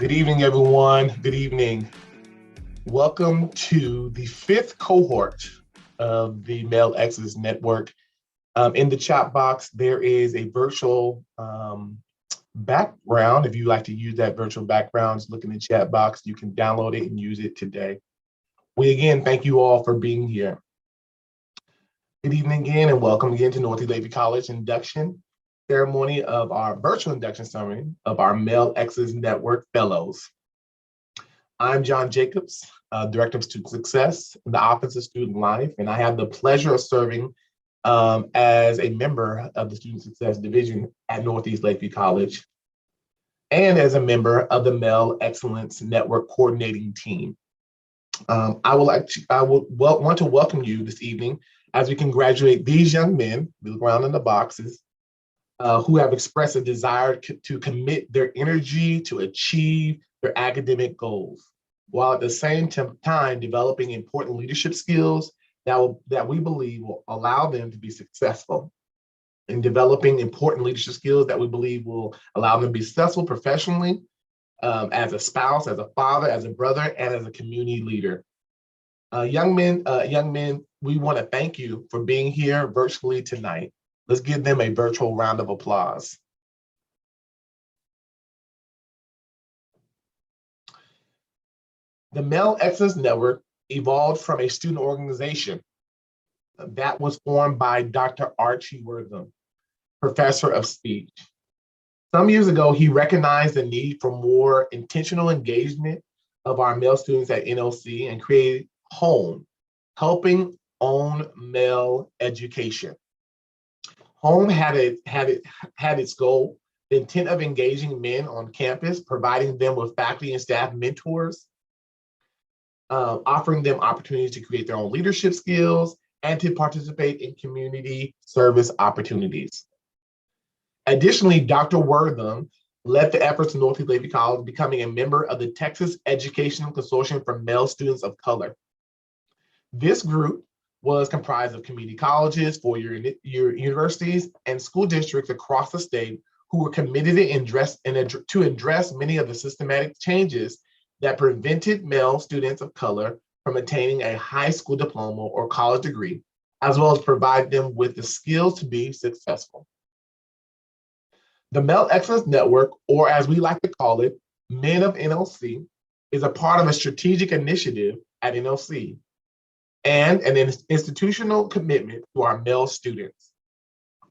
Good evening, everyone. Good evening. Welcome to the fifth cohort of the Male Exodus Network. In the chat box, there is a virtual background. If you like to use that virtual background, just look in the chat box. You can download it and use it today. We again thank you all for being here. Good evening again, and welcome again to Northeast Lafayette College Induction ceremony of our virtual induction ceremony of our Male Exodus Network Fellows. I'm John Jacobs, Director of Student Success in the Office of Student Life, and I have the pleasure of serving as a member of the Student Success Division at Northeast Lafayette College and as a member of the Male Excellence Network Coordinating Team. I want to welcome you this evening as we congratulate these young men, look around in the boxes, who have expressed a desire to commit their energy to achieve their academic goals, while at the same time developing important leadership skills that we believe will allow them to be successful in developing important leadership skills that we believe will allow them to be successful professionally, as a spouse, as a father, as a brother, and as a community leader. Young men, we want to thank you for being here virtually tonight. Let's give them a virtual round of applause. The Male Excellence Network evolved from a student organization that was formed by Dr. Archie Wortham, professor of speech. Some years ago, he recognized the need for more intentional engagement of our male students at NLC and created HOME, Helping Own Male Education. HOME had its goal, the intent of engaging men on campus, providing them with faculty and staff mentors, offering them opportunities to create their own leadership skills, and to participate in community service opportunities. Additionally, Dr. Wortham led the efforts of Northeast Lafayette College, becoming a member of the Texas Educational Consortium for Male Students of Color. This group was comprised of community colleges, four-year universities, and school districts across the state who were committed to address many of the systematic changes that prevented male students of color from attaining a high school diploma or college degree, as well as provide them with the skills to be successful. The Male Excellence Network, or as we like to call it, Men of NLC, is a part of a strategic initiative at NLC and an institutional commitment to our male students.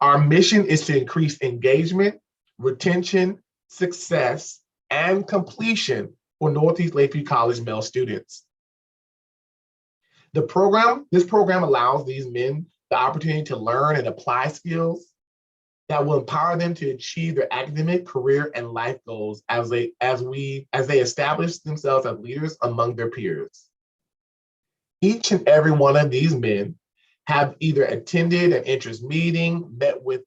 Our mission is to increase engagement, retention, success, and completion for Northeast Lafayette College male students. This program allows these men the opportunity to learn and apply skills that will empower them to achieve their academic, career, and life goals as they establish themselves as leaders among their peers. Each and every one of these men have either attended an interest meeting, met with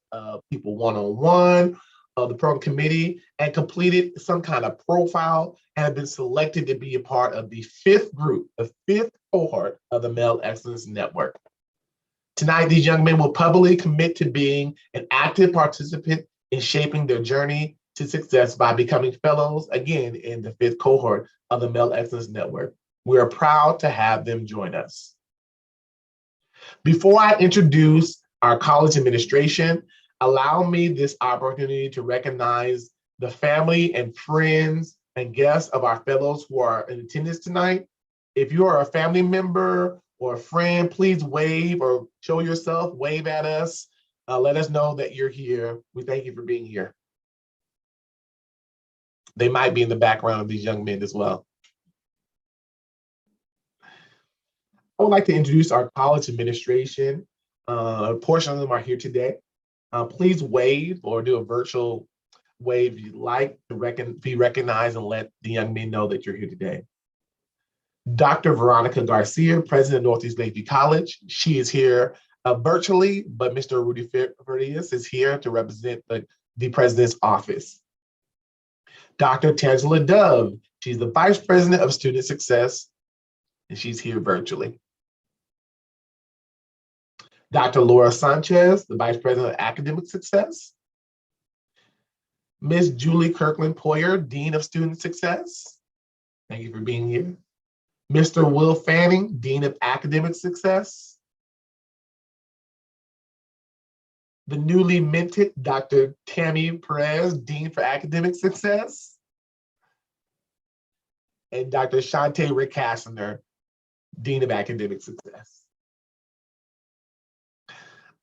people one-on-one, the program committee, and completed some kind of profile and have been selected to be a part of the fifth cohort of the Male Excellence Network. Tonight, these young men will publicly commit to being an active participant in shaping their journey to success by becoming fellows, again, in the fifth cohort of the Male Excellence Network. We are proud to have them join us. Before I introduce our college administration, allow me this opportunity to recognize the family and friends and guests of our fellows who are in attendance tonight. If you are a family member or a friend, please wave or show yourself, wave at us. Let us know that you're here. We thank you for being here. They might be in the background of these young men as well. I would like to introduce our college administration. A portion of them are here today. Please wave or do a virtual wave if you'd like to be recognized and let the young men know that you're here today. Dr. Veronica Garcia, President of Northeast Lafayette College. She is here virtually, but Mr. Rudy Farias is here to represent the President's office. Dr. Tangela Dove, she's the Vice President of Student Success, and she's here virtually. Dr. Laura Sanchez, the Vice President of Academic Success. Ms. Julie Kirkland Poyer, Dean of Student Success. Thank you for being here. Mr. Will Fanning, Dean of Academic Success. The newly minted Dr. Tammy Perez, Dean for Academic Success. And Dr. Shante Rickassner, Dean of Academic Success.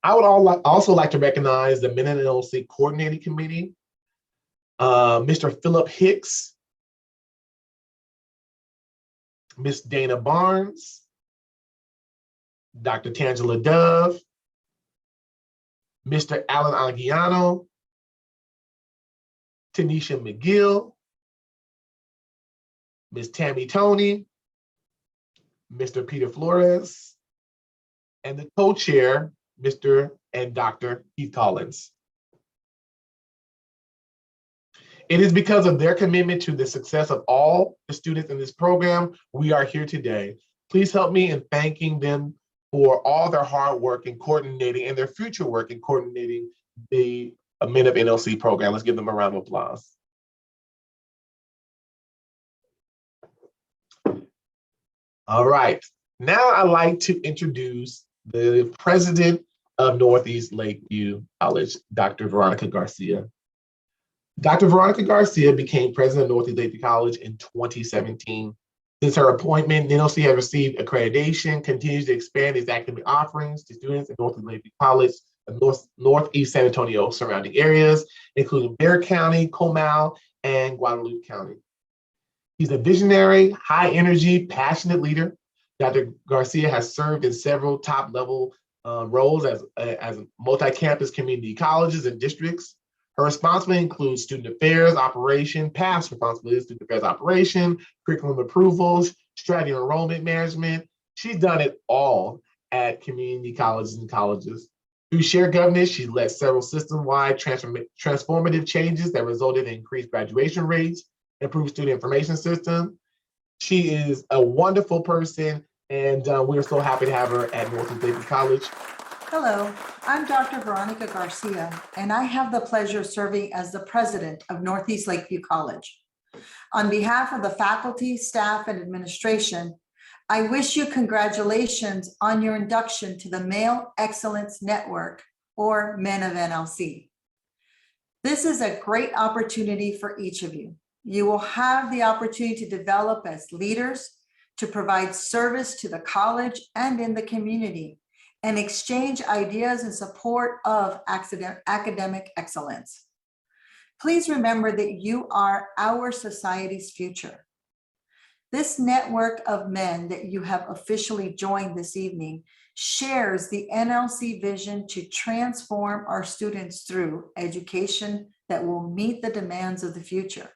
I would also like to recognize the Men in NLC Coordinating Committee, Mr. Philip Hicks, Ms. Dana Barnes, Dr. Tangela Dove, Mr. Alan Aguiano, Tanisha McGill, Ms. Tammy Tony, Mr. Peter Flores, and the co-chair, Mr. and Dr. Keith Collins. It is because of their commitment to the success of all the students in this program, we are here today. Please help me in thanking them for all their hard work in coordinating and their future work in coordinating the Men of NLC program. Let's give them a round of applause. All right, now I'd like to introduce the president of Northeast Lakeview College, Dr. Veronica Garcia. Dr. Veronica Garcia became president of Northeast Lakeview College in 2017. Since her appointment, NLC has received accreditation, continues to expand its academic offerings to students in Northeast Lakeview College, and Northeast San Antonio surrounding areas, including Bexar County, Comal, and Guadalupe County. He's a visionary, high energy, passionate leader. Dr. Garcia has served in several top level roles as multi-campus community colleges and districts. Her responsibility includes student affairs operation, past responsibilities, student affairs operation, curriculum approvals, strategy and enrollment management. She's done it all at community colleges and colleges. Through shared governance, she led several system-wide transformative changes that resulted in increased graduation rates, improved student information system. She is a wonderful person, and we're so happy to have her at Northeast Lakeview College. Hello, I'm Dr. Veronica Garcia, and I have the pleasure of serving as the president of Northeast Lakeview College. On behalf of the faculty, staff, and administration, I wish you congratulations on your induction to the Male Excellence Network, or Men of NLC. This is a great opportunity for each of you. You will have the opportunity to develop as leaders, to provide service to the college and in the community, and exchange ideas in support of academic excellence. Please remember that you are our society's future. This network of men that you have officially joined this evening shares the NLC vision to transform our students through education that will meet the demands of the future.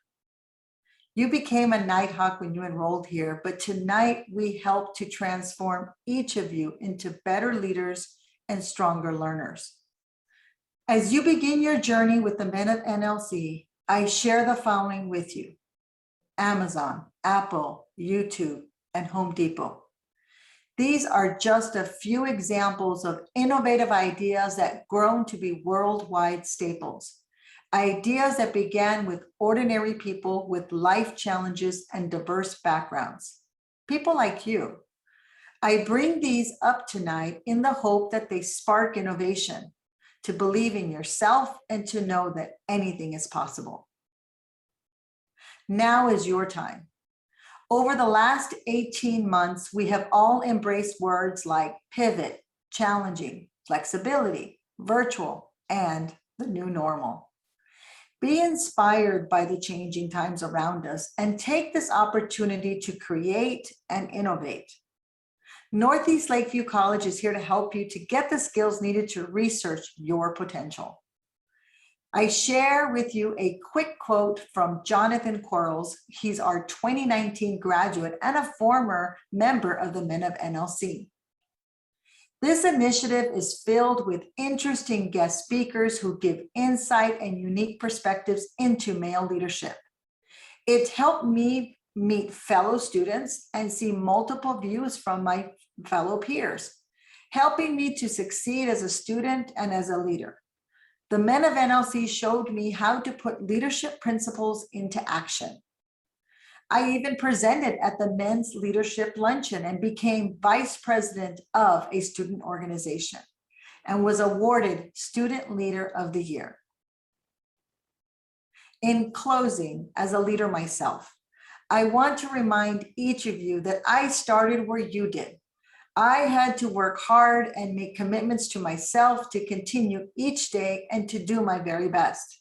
You became a Nighthawk when you enrolled here, but tonight we help to transform each of you into better leaders and stronger learners. As you begin your journey with the Men of NLC, I share the following with you: Amazon, Apple, YouTube, and Home Depot. These are just a few examples of innovative ideas that grown to be worldwide staples. Ideas that began with ordinary people with life challenges and diverse backgrounds. People like you. I bring these up tonight in the hope that they spark innovation, to believe in yourself and to know that anything is possible. Now is your time. Over the last 18 months, we have all embraced words like pivot, challenging, flexibility, virtual, and the new normal. Be inspired by the changing times around us and take this opportunity to create and innovate. Northeast Lakeview College is here to help you to get the skills needed to research your potential. I share with you a quick quote from Jonathan Quarles. He's our 2019 graduate and a former member of the Men of NLC. This initiative is filled with interesting guest speakers who give insight and unique perspectives into male leadership. It helped me meet fellow students and see multiple views from my fellow peers, helping me to succeed as a student and as a leader. The men of NLC showed me how to put leadership principles into action. I even presented at the men's leadership luncheon and became vice president of a student organization and was awarded Student Leader of the Year. In closing, as a leader myself, I want to remind each of you that I started where you did. I had to work hard and make commitments to myself to continue each day and to do my very best.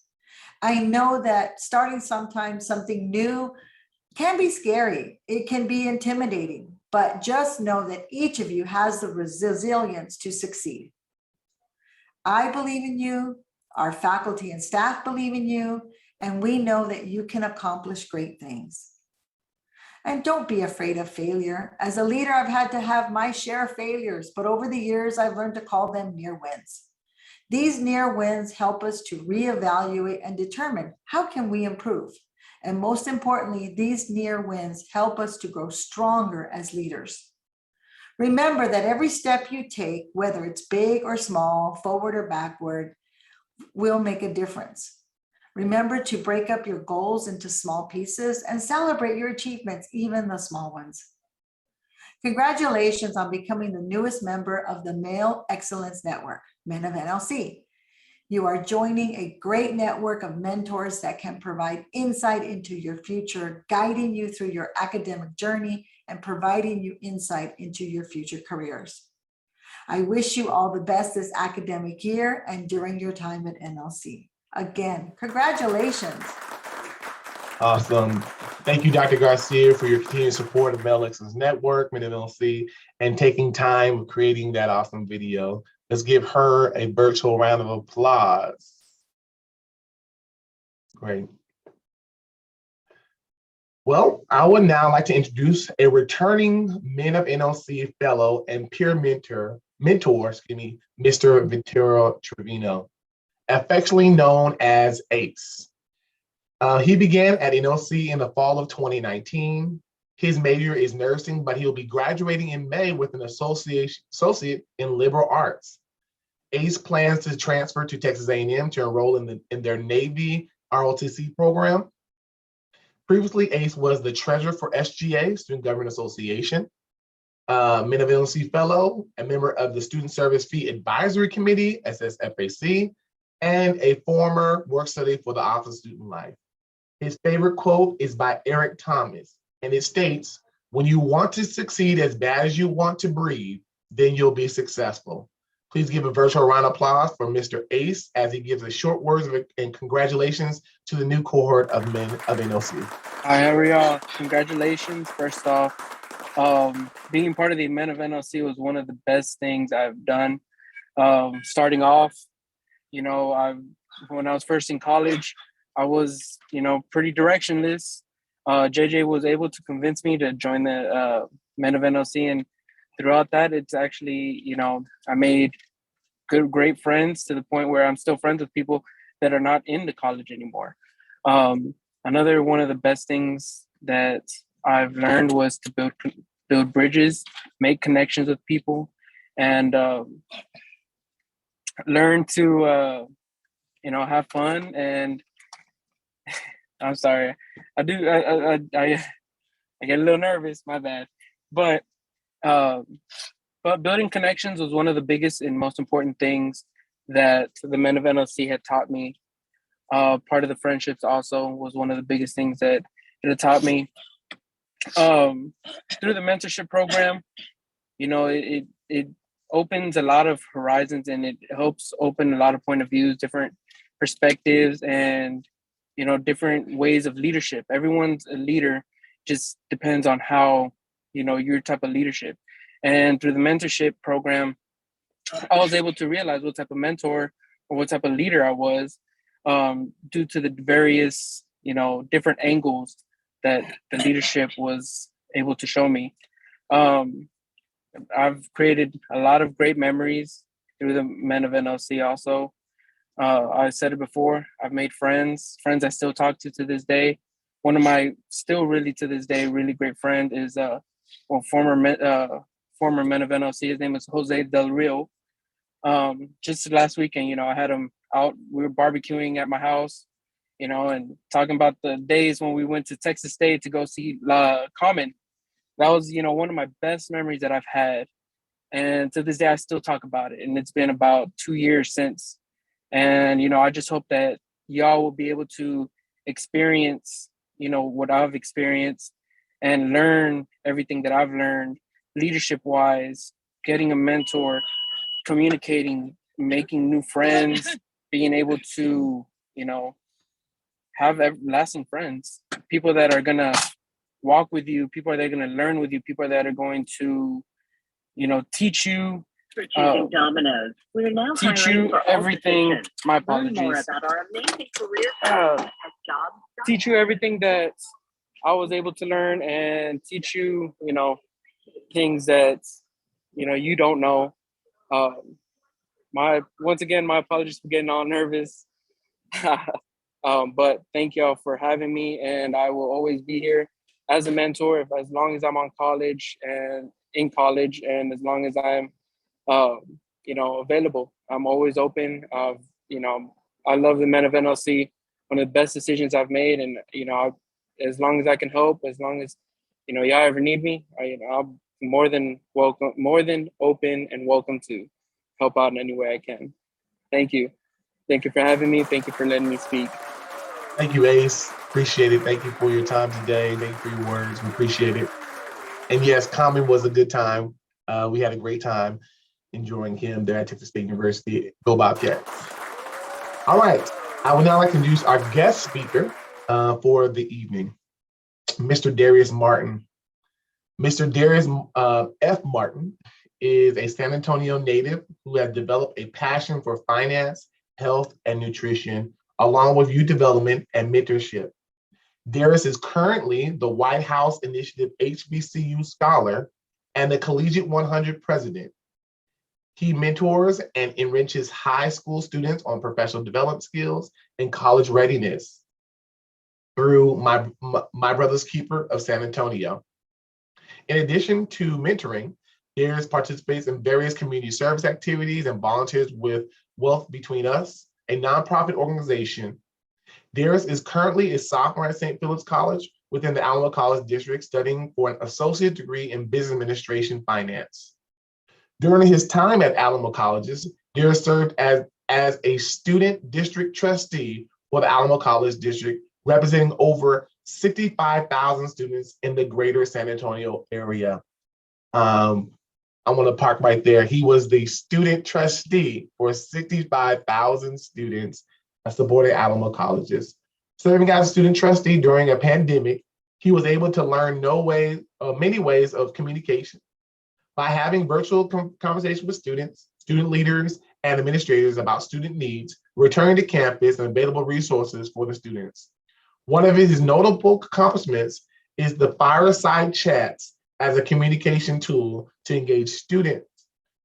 I know that starting sometimes something new can be scary. It can be intimidating, but just know that each of you has the resilience to succeed. I believe in you, our faculty and staff believe in you, and we know that you can accomplish great things. And don't be afraid of failure. As a leader, I've had to have my share of failures, but over the years, I've learned to call them near wins. These near wins help us to reevaluate and determine how can we improve. And most importantly, these near wins help us to grow stronger as leaders. Remember that every step you take, whether it's big or small, forward or backward, will make a difference. Remember to break up your goals into small pieces and celebrate your achievements, even the small ones. Congratulations on becoming the newest member of the Male Excellence Network, Men of NLC. You are joining a great network of mentors that can provide insight into your future, guiding you through your academic journey and providing you insight into your future careers. I wish you all the best this academic year and during your time at NLC. Again, congratulations. Awesome. Thank you, Dr. Garcia, for your continued support of Male Excellence Network, MNLC, and taking time of creating that awesome video. Let's give her a virtual round of applause. Great. Well, I would now like to introduce a returning Men of NLC fellow and peer mentor, Mr. Vittorio Trevino, affectionately known as ACE. He began at NLC in the fall of 2019. His major is nursing, but he'll be graduating in May with an associate in liberal arts. ACE plans to transfer to Texas A&M to enroll in their Navy ROTC program. Previously, ACE was the treasurer for SGA, Student Government Association, Men of NLC fellow, a member of the Student Service Fee Advisory Committee, SSFAC, and a former work study for the Office of Student Life. His favorite quote is by Eric Thomas, and it states, "When you want to succeed as bad as you want to breathe, then you'll be successful." Please give a virtual round of applause for Mr. Ace as he gives a short words and congratulations to the new cohort of Men of NLC. Hi, how are y'all? Congratulations. First off, being part of the Men of NLC was one of the best things I've done. Starting off, when I was first in college, I was, pretty directionless. JJ was able to convince me to join the Men of NLC, and throughout that, it's actually, I made great friends to the point where I'm still friends with people that are not in the college anymore. Another one of the best things that I've learned was to build bridges, make connections with people, and learn to, have fun. And I'm sorry, I get a little nervous, my bad. But building connections was one of the biggest and most important things that the Men of NLC had taught me. Part of the friendships also was one of the biggest things that it had taught me. Through the mentorship program, it opens a lot of horizons, and it helps open a lot of point of views, different perspectives, and different ways of leadership. Everyone's a leader, just depends on how your type of leadership. And through the mentorship program, I was able to realize what type of mentor or what type of leader I was, due to the various different angles that the leadership was able to show me. I've created a lot of great memories through the Men of NLC also. I said it before, I've made friends I still talk to this day. One of my still really to this day really great friend is former Men of NLC. His name is Jose Del Rio. Just last weekend, I out, we were barbecuing at my house, and talking about the days when we went to Texas State to go see Common. That was, one of my best memories that I've had. And to this day, I still talk about it. And it's been about 2 years since. And, I just hope that y'all will be able to experience, what I've experienced and learn everything that I've learned leadership wise, getting a mentor, communicating, making new friends, being able to, have lasting friends, people that are going to walk with you, people that are going to learn with you, people that are going to, teach you. For choosing Domino's. We're now Teach hiring you for all everything. positions. My Learn more apologies. about our amazing career path at jobs. Teach you everything that I was able to learn, and teach you, things that, you don't know. Once again, my apologies for getting all nervous. But thank y'all for having me, and I will always be here as a mentor as long as I'm on college and in college, and as long as I'm, available. I'm always open. I love the men of NLC. One of the best decisions I've made, and as long as I can help, as long as y'all ever need me, I'll more than welcome, more than open and welcome to help out in any way I can. Thank you. Thank you for having me. Thank you for letting me speak. Thank you, Ace. Appreciate it. Thank you for your time today. Thank you for your words. We appreciate it. And yes, Common was a good time. We had a great time enjoying him there at Texas State University. Go Bobcats. All right. I would now like to introduce our guest speaker for the evening, Mr. Darius Martin. Mr. Darius F. Martin is a San Antonio native who has developed a passion for finance, health, and nutrition, along with youth development and mentorship. Darius is currently the White House Initiative HBCU Scholar and the Collegiate 100 President. He mentors and enriches high school students on professional development skills and college readiness through My Brother's Keeper of San Antonio. In addition to mentoring, Darius participates in various community service activities and volunteers with Wealth Between Us, a nonprofit organization. Darius is currently a sophomore at St. Philip's College within the Alamo College District, studying for an associate degree in business administration finance. During his time at Alamo Colleges, Darius served as a student district trustee for the Alamo College District, representing over 65,000 students in the greater San Antonio area. I want to park right there. He was the student trustee for 65,000 students supported Alamo Colleges. Serving as a student trustee during a pandemic, he was able to learn many ways of communication by having virtual conversations with students, student leaders, and administrators about student needs, returning to campus, and available resources for the students. One of his notable accomplishments is the fireside chats as a communication tool to engage students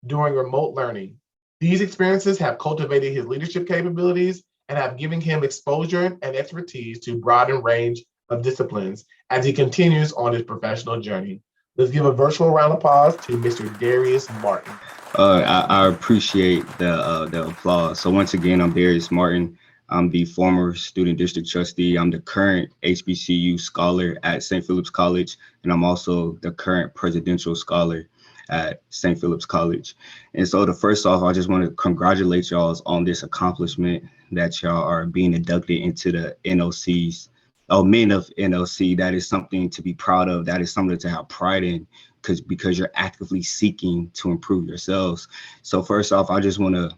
during remote learning. These experiences have cultivated his leadership capabilities and have given him exposure and expertise to a broad range of disciplines as he continues on his professional journey. Let's give a virtual round of applause to Mr. Darius Martin. I appreciate the applause. So once again, I'm Darius Martin. I'm the former student district trustee. I'm the current HBCU scholar at St. Philip's College, and I'm also the current presidential scholar at St. Philip's College. And so first off, I just want to congratulate y'all on this accomplishment that y'all are being inducted into the NOCs. Men of NLC. That is something to be proud of. That is something to have pride in, because you're actively seeking to improve yourselves. So first off, I just want to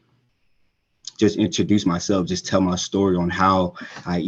introduce myself, just tell my story on how I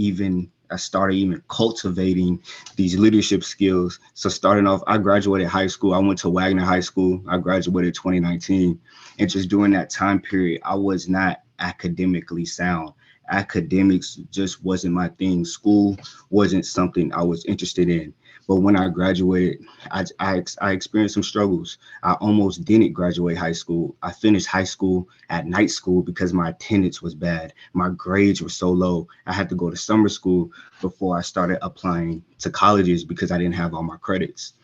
started cultivating these leadership skills. So starting off, I graduated high school. I went to Wagner High School. I graduated 2019. And just during that time period, I was not academically sound. Academics just wasn't my thing. School wasn't something I was interested in. But when I graduated, I experienced some struggles. I almost didn't graduate high school. I finished high school at night school because my attendance was bad. My grades were so low. I had to go to summer school before I started applying to colleges because I didn't have all my credits.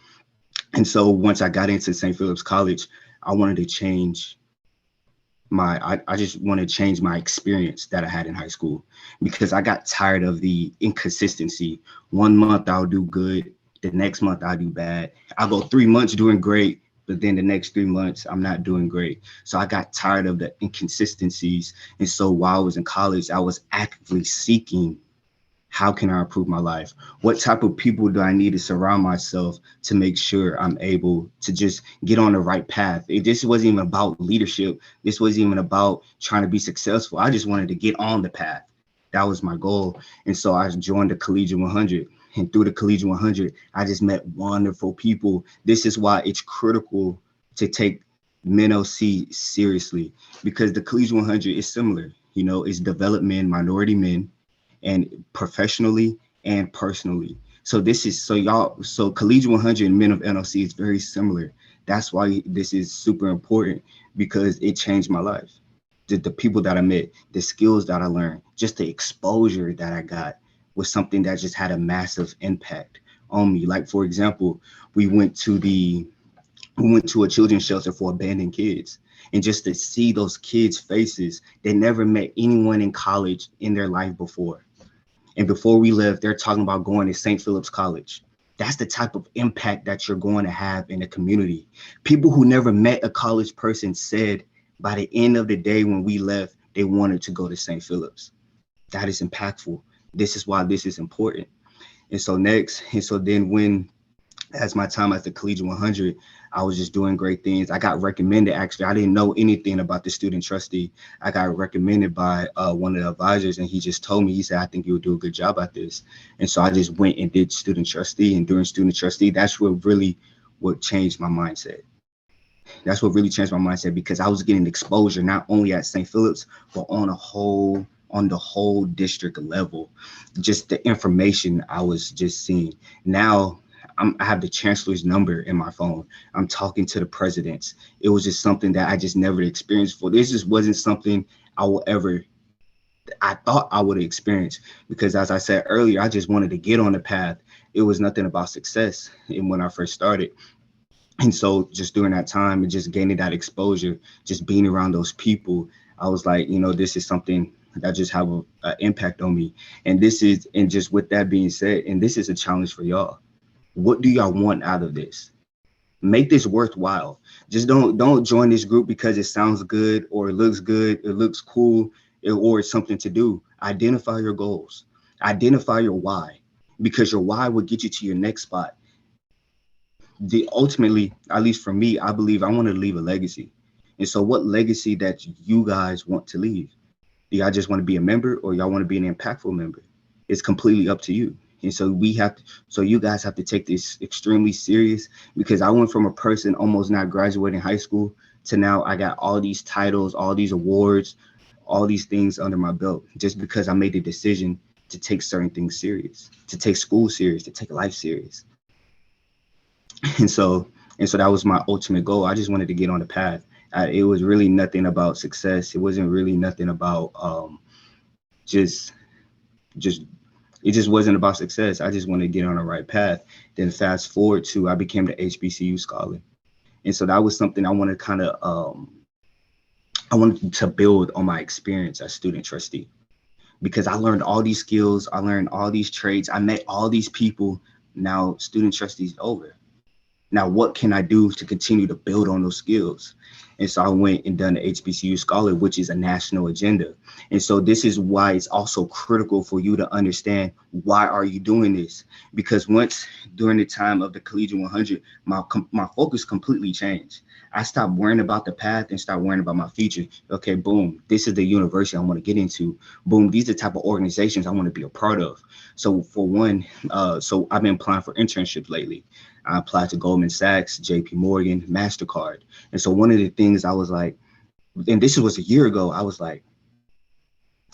And so once I got into St. Philip's College, I wanted to change I just want to change my experience that I had in high school, because I got tired of the inconsistency. 1 month I'll do good, the next month I'll do bad. I'll go 3 months doing great, but then the next 3 months I'm not doing great. So I got tired of the inconsistencies. And so while I was in college, I was actively seeking, how can I improve my life? What type of people do I need to surround myself to make sure I'm able to just get on the right path? This wasn't even about leadership. This wasn't even about trying to be successful. I just wanted to get on the path. That was my goal. And so I joined the Collegiate 100. And through the Collegiate 100, I just met wonderful people. This is why it's critical to take MNOC seriously, because the Collegiate 100 is similar. You know, it's developed men, minority men, and professionally and personally. So this is so Collegiate 100 and Men of NLC is very similar. That's why this is super important, because it changed my life. The people that I met, the skills that I learned, just the exposure that I got was something that just had a massive impact on me. Like, for example, we went to a children's shelter for abandoned kids. And just to see those kids' faces, they never met anyone in college in their life before. And before we left, they're talking about going to St. Philip's College. That's the type of impact that you're going to have in a community. People who never met a college person said by the end of the day when we left, they wanted to go to St. Philip's. That is impactful. This is why this is important. And so then when, as my time at the Collegiate 100, I was just doing great things. I got recommended, actually. I didn't know anything about the student trustee. I got recommended by one of the advisors, and he just told me, he said, I think you would do a good job at this. And so I just went and did student trustee. And during student trustee, that's what changed my mindset. That's what really changed my mindset, because I was getting exposure not only at St. Philip's, but on the whole district level. Just the information I was just seeing. Now I have the chancellor's number in my phone. I'm talking to the presidents. It was just something that I just never experienced before. This just wasn't something I thought I would experience, because as I said earlier, I just wanted to get on the path. It was nothing about success. And when I first started, and so just during that time and just gaining that exposure, just being around those people, I was like, this is something that just have an impact on me. And just with that being said, and this is a challenge for y'all. What do y'all want out of this? Make this worthwhile. Just don't join this group because it sounds good, or it looks cool, or it's something to do. Identify your goals. Identify your why, because your why will get you to your next spot. Ultimately, at least for me, I believe I want to leave a legacy. And so what legacy that you guys want to leave? Do y'all just want to be a member, or y'all want to be an impactful member? It's completely up to you. And so you guys have to take this extremely serious, because I went from a person almost not graduating high school to now I got all these titles, all these awards, all these things under my belt, just because I made the decision to take certain things serious, to take school serious, to take life serious. And so that was my ultimate goal. I just wanted to get on the path. It was really nothing about success. It wasn't really nothing about just it just wasn't about success. I just wanted to get on the right path. Then fast forward to, I became the HBCU scholar. And so that was something I wanted I wanted to build on my experience as student trustee, because I learned all these skills. I learned all these traits. I met all these people. Now student trustee is over. Now, what can I do to continue to build on those skills? And so I went and done the HBCU Scholar, which is a national agenda. And so this is why it's also critical for you to understand, why are you doing this? Because once during the time of the Collegiate 100, my focus completely changed. I stopped worrying about the path and started worrying about my future. Okay, boom, this is the university I want to get into. Boom, these are the type of organizations I want to be a part of. So for one, so I've been applying for internships lately. I applied to Goldman Sachs, JP Morgan, MasterCard. And so one of the things I was like, and this was a year ago, I was like,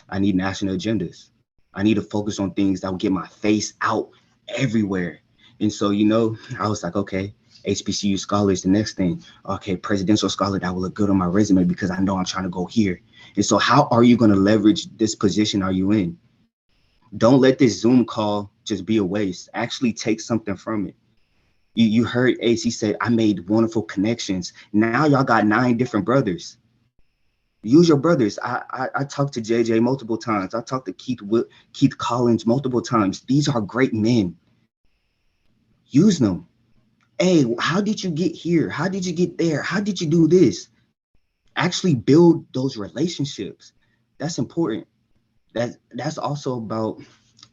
I need national agendas. I need to focus on things that will get my face out everywhere. And so, I was like, okay, HBCU scholar is the next thing. Okay, presidential scholar, that will look good on my resume because I know I'm trying to go here. And so how are you going to leverage this position are you in? Don't let this Zoom call just be a waste. Actually take something from it. You heard Ace, he said, I made wonderful connections. Now y'all got 9 different brothers. Use your brothers. I talked to JJ multiple times. I talked to Keith Collins multiple times. These are great men. Use them. Hey, how did you get here? How did you get there? How did you do this? Actually build those relationships. That's important. That's also about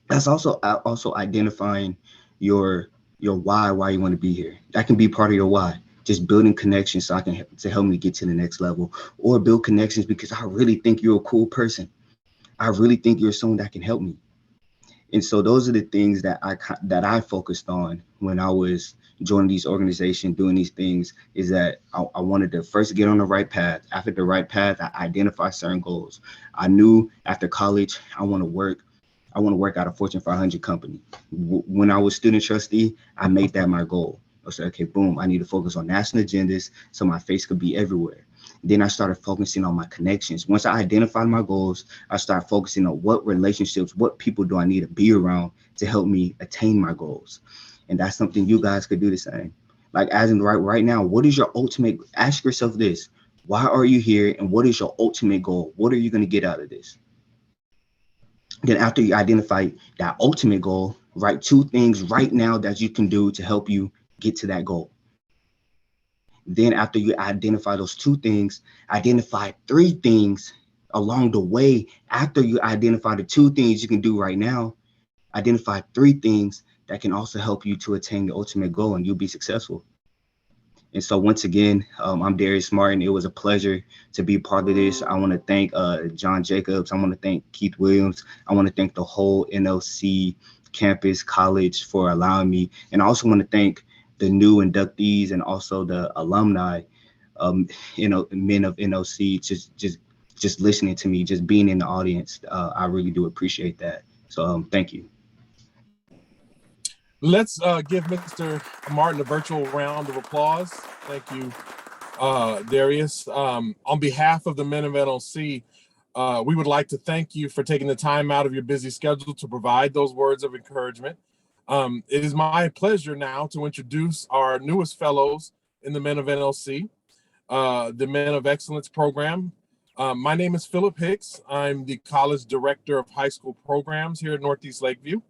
also identifying your why you want to be here. That can be part of your why. Just building connections so I can to help me get to the next level, or build connections because I really think you're a cool person. I really think you're someone that can help me. And so those are the things that I focused on when I was joining these organizations, doing these things, is that I wanted to first get on the right path. After the right path, I identify certain goals. I knew after college, I want to work at a Fortune 500 company. When I was student trustee, I made that my goal. I said, okay, boom, I need to focus on national agendas so my face could be everywhere. Then I started focusing on my connections. Once I identified my goals, I started focusing on what relationships, what people do I need to be around to help me attain my goals. And that's something you guys could do the same. Like as in right now, what is your ultimate, ask yourself this, why are you here? And what is your ultimate goal? What are you going to get out of this? Then after you identify that ultimate goal, write 2 things right now that you can do to help you get to that goal. Then after you identify those 2 things, identify 3 things along the way. After you identify the 2 things you can do right now, identify 3 things that can also help you to attain your ultimate goal, and you'll be successful. And so once again, I'm Darius Martin. It was a pleasure to be part of this. I want to thank John Jacobs. I want to thank Keith Williams. I want to thank the whole NLC campus college for allowing me. And I also want to thank the new inductees and also the alumni, men of NLC, just listening to me, just being in the audience. I really do appreciate that. So thank you. Let's give Mr. Martin a virtual round of applause. Thank you, Darius. On behalf of the men of NLC, we would like to thank you for taking the time out of your busy schedule to provide those words of encouragement. It is my pleasure now to introduce our newest fellows in the Men of NLC, the Men of Excellence program. My name is Philip Hicks. I'm the College Director of High School Programs here at Northeast Lakeview.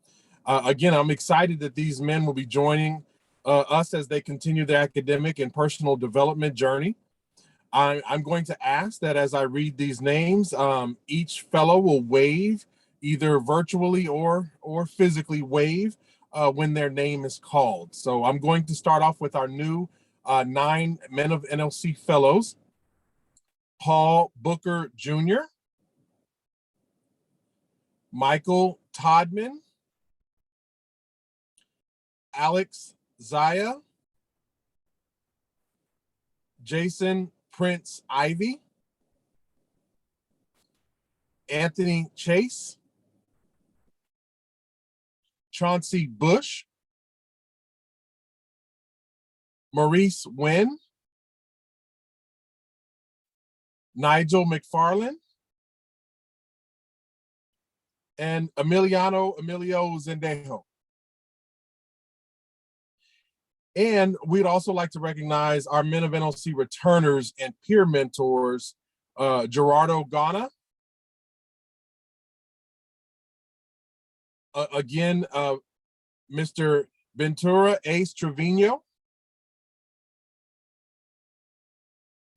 Again, I'm excited that these men will be joining us as they continue their academic and personal development journey. I'm going to ask that as I read these names, each fellow will wave, either virtually or physically wave when their name is called. So I'm going to start off with our new 9 Men of NLC fellows. Paul Booker Jr., Michael Todman, Alex Zaya, Jason Prince Ivy, Anthony Chase, Chauncey Bush, Maurice Wynn, Nigel McFarland, and Emilio Zendejo. And we'd also like to recognize our Men of NLC returners and peer mentors, Gerardo Gana. Again, Mr. Ventura Ace Trevino.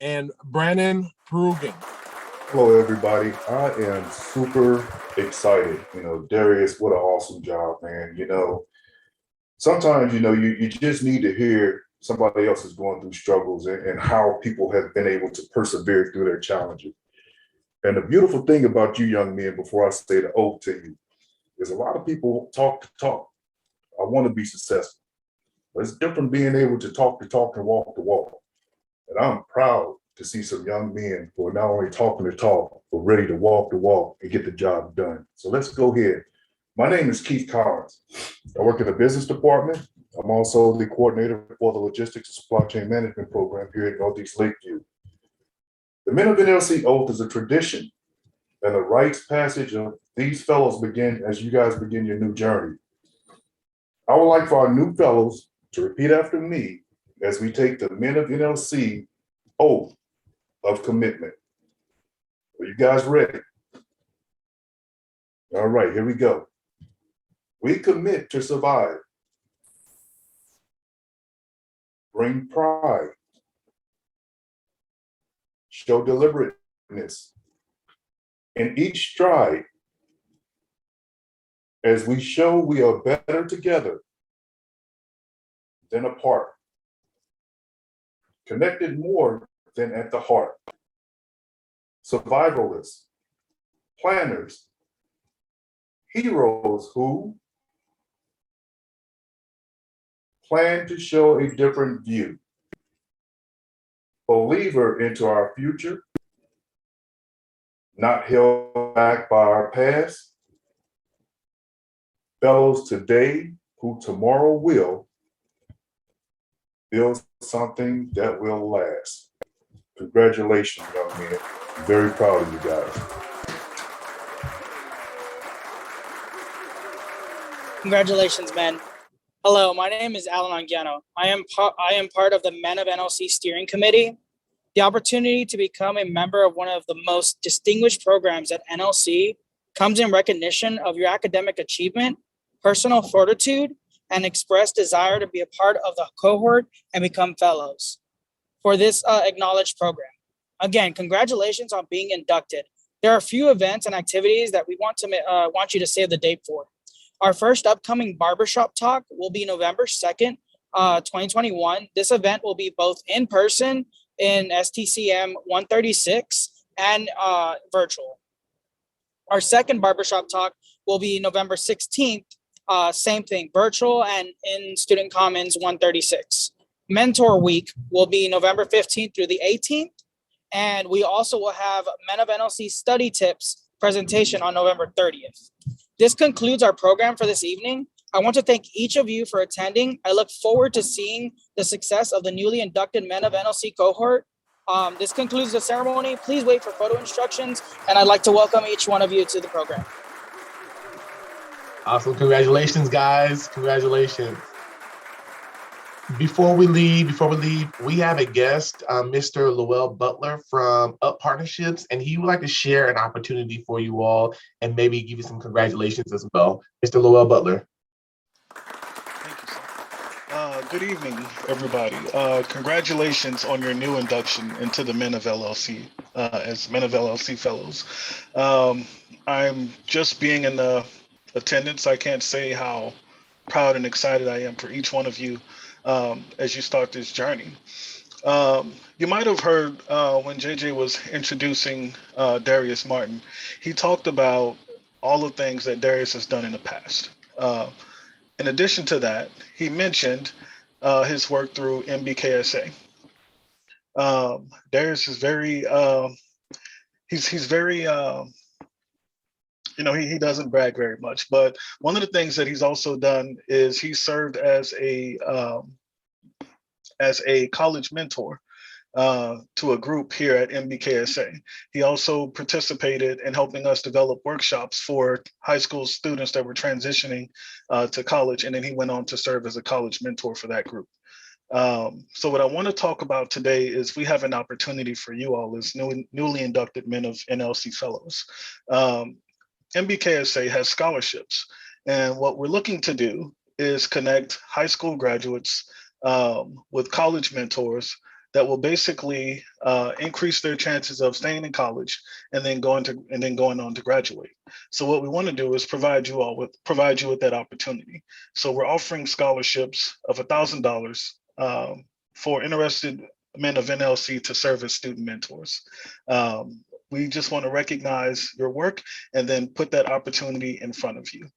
And Brandon Perugan. Hello, everybody. I am super excited. Darius, what an awesome job, man. Sometimes, you just need to hear somebody else is going through struggles and how people have been able to persevere through their challenges. And the beautiful thing about you young men, before I say the oath to you, is a lot of people talk to talk. I want to be successful. But it's different being able to talk the talk and walk the walk. And I'm proud to see some young men who are not only talking the talk, but ready to walk the walk and get the job done. So let's go ahead. My name is Keith Collins. I work in the business department. I'm also the coordinator for the logistics and supply chain management program here at Northeast Lakeview. The Men of NLC Oath is a tradition, and the rites passage of these fellows begin as you guys begin your new journey. I would like for our new fellows to repeat after me as we take the Men of NLC Oath of Commitment. Are you guys ready? All right, here we go. We commit to survive, bring pride, show deliberateness in each stride as we show we are better together than apart, connected more than at the heart. Survivalists, planners, heroes who plan to show a different view, believer into our future, not held back by our past, fellows today who tomorrow will build something that will last. Congratulations, young men. I'm very proud of you guys. Congratulations, men. Hello, my name is Alan Anguiano. I am part of the Men of NLC Steering Committee. The opportunity to become a member of one of the most distinguished programs at NLC comes in recognition of your academic achievement, personal fortitude, and expressed desire to be a part of the cohort and become fellows for this acknowledged program. Again, congratulations on being inducted. There are a few events and activities that we want you to save the date for. Our first upcoming barbershop talk will be November 2nd, 2021. This event will be both in person in STCM 136 and virtual. Our second barbershop talk will be November 16th, same thing, virtual and in Student Commons 136. Mentor Week will be November 15th through the 18th. And we also will have Men of NLC Study Tips presentation on November 30th. This concludes our program for this evening. I want to thank each of you for attending. I look forward to seeing the success of the newly inducted Men of NLC cohort. This concludes the ceremony. Please wait for photo instructions, and I'd like to welcome each one of you to the program. Awesome. Congratulations, guys. Congratulations. Before we leave, we have a guest, Mr. Lowell Butler from Up Partnerships, and he would like to share an opportunity for you all and maybe give you some congratulations as well. Mr. Lowell Butler. Thank you, sir. Good evening, everybody. Congratulations on your new induction into the Men of LLC as Men of LLC Fellows. I'm just being in the attendance. I can't say how proud and excited I am for each one of you as you start this journey. You might have heard when JJ was introducing Darius Martin, he talked about all the things that Darius has done in the past. In addition to that, he mentioned his work through MBKSA. Darius is very, he's very, he doesn't brag very much, but one of the things that he's also done is he served as a college mentor to a group here at MBKSA. He also participated in helping us develop workshops for high school students that were transitioning to college, and then he went on to serve as a college mentor for that group. So what I want to talk about today is we have an opportunity for you all as newly inducted Men of NLC Fellows. MBKSA has scholarships, and what we're looking to do is connect high school graduates with college mentors that will basically increase their chances of staying in college and then going on to graduate. So what we want to do is provide you with that opportunity. So we're offering scholarships of $1,000 for interested men of NLC to serve as student mentors. We just want to recognize your work and then put that opportunity in front of you.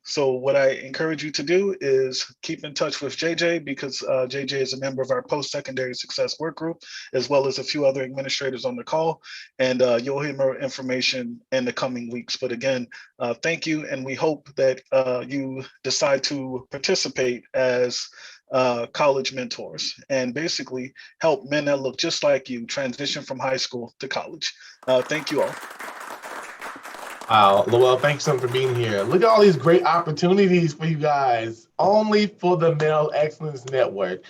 So what I encourage you to do is keep in touch with JJ, because JJ is a member of our post-secondary success work group, as well as a few other administrators on the call. And you'll hear more information in the coming weeks. But again, thank you. And we hope that you decide to participate as college mentors and basically help men that look just like you transition from high school to college. Thank you all. Wow, Lowell, thanks so much for being here. Look at all these great opportunities for you guys, only for the Male Excellence Network.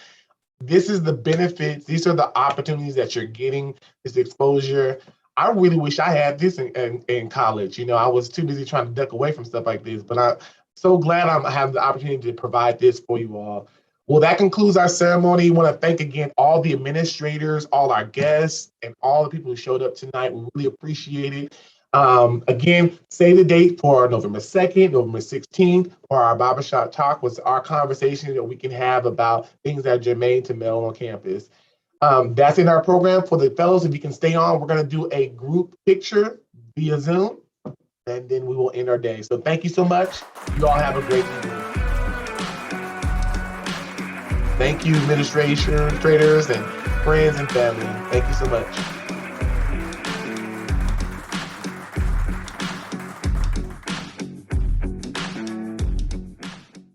This is the benefits, these are the opportunities that you're getting, this exposure. I really wish I had this in college. You know, I was too busy trying to duck away from stuff like this, but I'm so glad I have the opportunity to provide this for you all. Well, that concludes our ceremony. I want to thank again all the administrators, all our guests, and all the people who showed up tonight. We really appreciate it. Again, save the date for November 2nd, November 16th, for our barbershop talk, was our conversation that we can have about things that are germane to male on campus. That's in our program for the fellows. If you can stay on, we're going to do a group picture via Zoom, and then we will end our day. So thank you so much. You all have a great evening. Thank you, administrators and friends and family. Thank you so much.